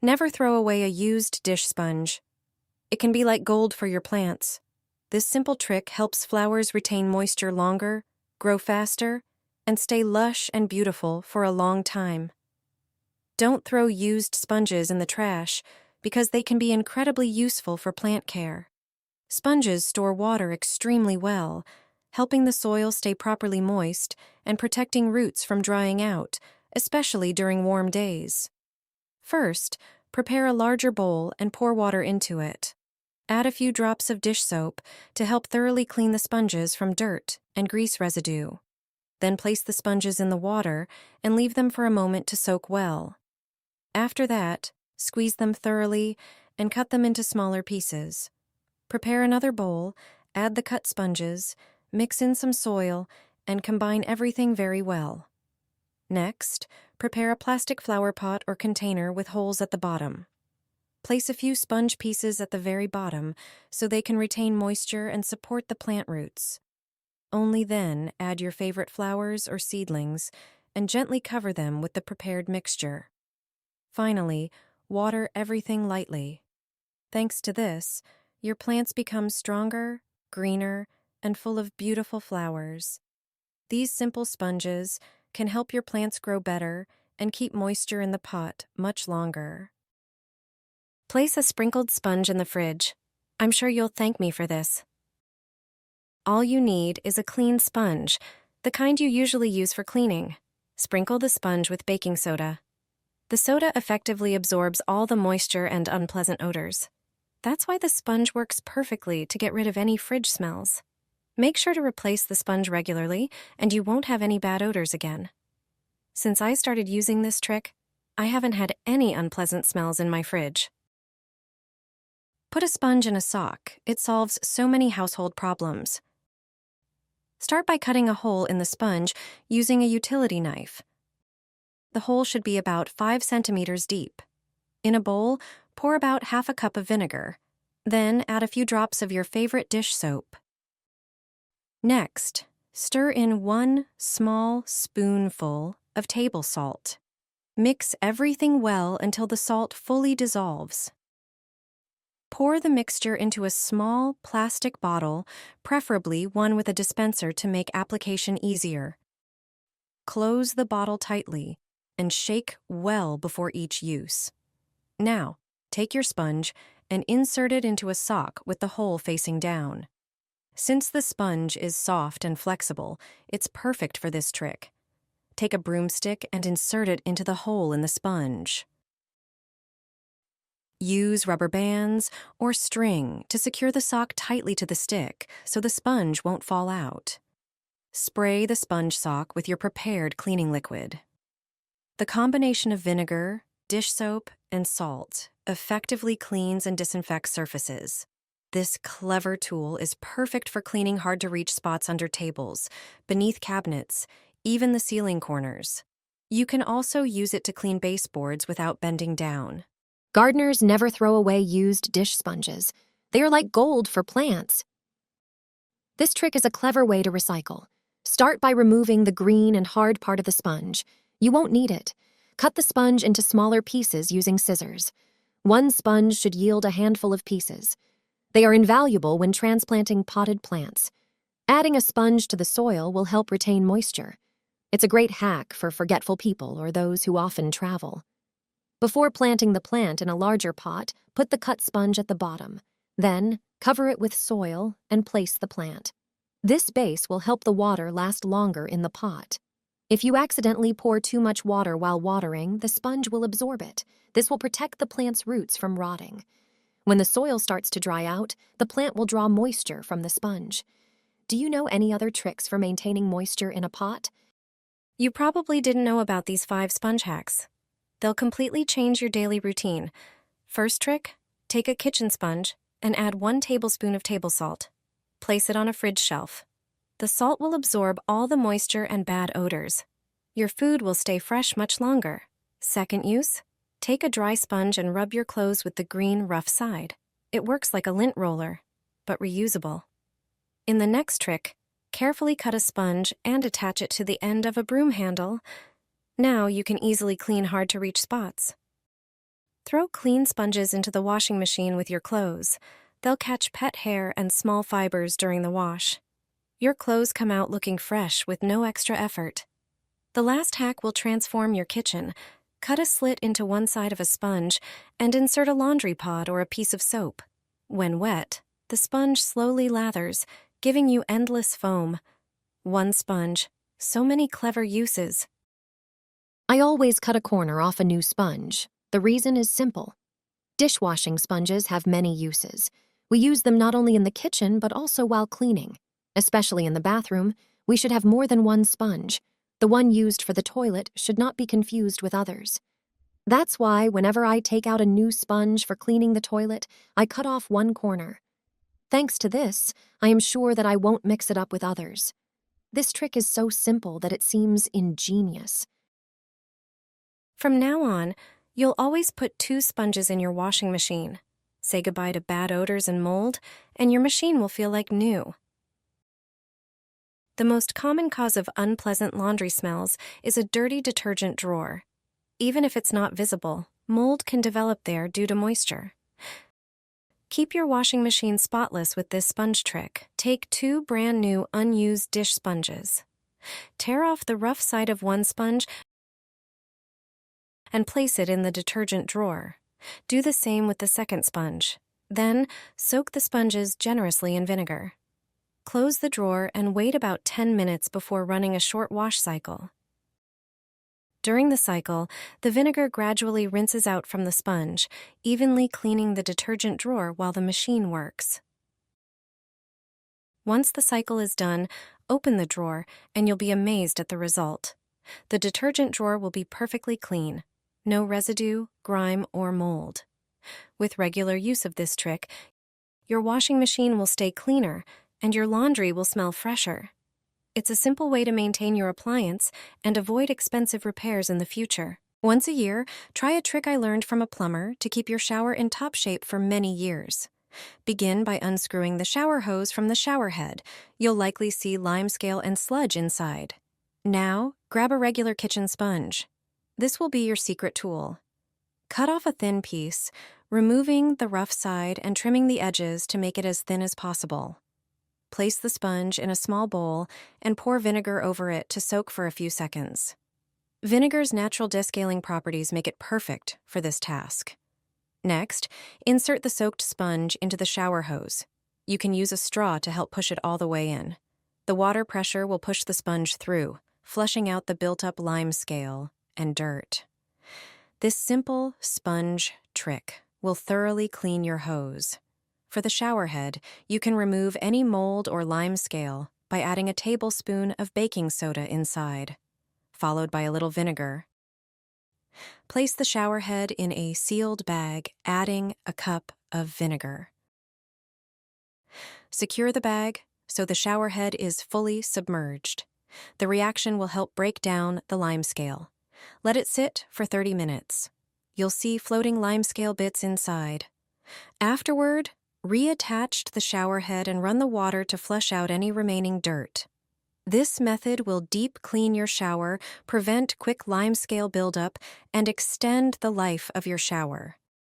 Never throw away a used dish sponge. It can be like gold for your plants. This simple trick helps flowers retain moisture longer, grow faster, and stay lush and beautiful for a long time. Don't throw used sponges in the trash because they can be incredibly useful for plant care. Sponges store water extremely well, helping the soil stay properly moist and protecting roots from drying out, especially during warm days. First, prepare a larger bowl and pour water into it. Add a few drops of dish soap to help thoroughly clean the sponges from dirt and grease residue. Then place the sponges in the water and leave them for a moment to soak well. After that, squeeze them thoroughly and cut them into smaller pieces. Prepare another bowl, add the cut sponges, mix in some soil, and combine everything very well. Next, prepare a plastic flower pot or container with holes at the bottom. Place a few sponge pieces at the very bottom so they can retain moisture and support the plant roots. Only then add your favorite flowers or seedlings and gently cover them with the prepared mixture. Finally, water everything lightly. Thanks to this, your plants become stronger, greener, and full of beautiful flowers. These simple sponges can help your plants grow better and keep moisture in the pot much longer. Place a sprinkled sponge in the fridge. I'm sure you'll thank me for this. All you need is a clean sponge, the kind you usually use for cleaning. Sprinkle the sponge with baking soda. The soda effectively absorbs all the moisture and unpleasant odors. That's why the sponge works perfectly to get rid of any fridge smells. Make sure to replace the sponge regularly, and you won't have any bad odors again. Since I started using this trick, I haven't had any unpleasant smells in my fridge. Put a sponge in a sock. It solves so many household problems. Start by cutting a hole in the sponge using a utility knife. The hole should be about 5 centimeters deep. In a bowl, pour about half a cup of vinegar. Then add a few drops of your favorite dish soap. Next, stir in 1 small spoonful of table salt. Mix everything well until the salt fully dissolves. Pour the mixture into a small plastic bottle, preferably one with a dispenser to make application easier. Close the bottle tightly and shake well before each use. Now, take your sponge and insert it into a sock with the hole facing down. Since the sponge is soft and flexible, it's perfect for this trick. Take a broomstick and insert it into the hole in the sponge. Use rubber bands or string to secure the sock tightly to the stick so the sponge won't fall out. Spray the sponge sock with your prepared cleaning liquid. The combination of vinegar, dish soap, and salt effectively cleans and disinfects surfaces. This clever tool is perfect for cleaning hard-to-reach spots under tables, beneath cabinets, even the ceiling corners. You can also use it to clean baseboards without bending down. Gardeners never throw away used dish sponges. They are like gold for plants. This trick is a clever way to recycle. Start by removing the green and hard part of the sponge. You won't need it. Cut the sponge into smaller pieces using scissors. 1 sponge should yield a handful of pieces. They are invaluable when transplanting potted plants. Adding a sponge to the soil will help retain moisture. It's a great hack for forgetful people or those who often travel. Before planting the plant in a larger pot, put the cut sponge at the bottom. Then, cover it with soil and place the plant. This base will help the water last longer in the pot. If you accidentally pour too much water while watering, the sponge will absorb it. This will protect the plant's roots from rotting. When the soil starts to dry out, the plant will draw moisture from the sponge. Do you know any other tricks for maintaining moisture in a pot? You probably didn't know about these 5 sponge hacks. They'll completely change your daily routine. First trick, take a kitchen sponge and add 1 tablespoon of table salt. Place it on a fridge shelf. The salt will absorb all the moisture and bad odors. Your food will stay fresh much longer. Second use, take a dry sponge and rub your clothes with the green, rough side. It works like a lint roller, but reusable. In the next trick, carefully cut a sponge and attach it to the end of a broom handle. Now you can easily clean hard-to-reach spots. Throw clean sponges into the washing machine with your clothes. They'll catch pet hair and small fibers during the wash. Your clothes come out looking fresh with no extra effort. The last hack will transform your kitchen. Cut a slit into one side of a sponge and insert a laundry pod or a piece of soap. When wet, the sponge slowly lathers, giving you endless foam. One sponge, so many clever uses. I always cut a corner off a new sponge. The reason is simple. Dishwashing sponges have many uses. We use them not only in the kitchen but also while cleaning. Especially in the bathroom, we should have more than one sponge. The one used for the toilet should not be confused with others. That's why whenever I take out a new sponge for cleaning the toilet, I cut off one corner. Thanks to this, I am sure that I won't mix it up with others. This trick is so simple that it seems ingenious. From now on, you'll always put 2 sponges in your washing machine. Say goodbye to bad odors and mold, and your machine will feel like new. The most common cause of unpleasant laundry smells is a dirty detergent drawer. Even if it's not visible, mold can develop there due to moisture. Keep your washing machine spotless with this sponge trick. Take 2 brand new unused dish sponges. Tear off the rough side of one sponge and place it in the detergent drawer. Do the same with the second sponge. Then, soak the sponges generously in vinegar. Close the drawer and wait about 10 minutes before running a short wash cycle. During the cycle, the vinegar gradually rinses out from the sponge, evenly cleaning the detergent drawer while the machine works. Once the cycle is done, open the drawer and you'll be amazed at the result. The detergent drawer will be perfectly clean. No residue, grime, or mold. With regular use of this trick, your washing machine will stay cleaner and your laundry will smell fresher. It's a simple way to maintain your appliance and avoid expensive repairs in the future. Once a year, try a trick I learned from a plumber to keep your shower in top shape for many years. Begin by unscrewing the shower hose from the shower head. You'll likely see limescale and sludge inside. Now, grab a regular kitchen sponge. This will be your secret tool. Cut off a thin piece, removing the rough side and trimming the edges to make it as thin as possible. Place the sponge in a small bowl and pour vinegar over it to soak for a few seconds. Vinegar's natural descaling properties make it perfect for this task. Next, insert the soaked sponge into the shower hose. You can use a straw to help push it all the way in. The water pressure will push the sponge through, flushing out the built-up limescale and dirt. This simple sponge trick will thoroughly clean your hose. For the shower head, you can remove any mold or limescale by adding a tablespoon of baking soda inside, followed by a little vinegar. Place the shower head in a sealed bag, adding a cup of vinegar. Secure the bag so the shower head is fully submerged. The reaction will help break down the limescale. Let it sit for 30 minutes. You'll see floating limescale bits inside. Afterward, reattach the shower head and run the water to flush out any remaining dirt. This method will deep clean your shower, prevent quick limescale buildup, and extend the life of your shower.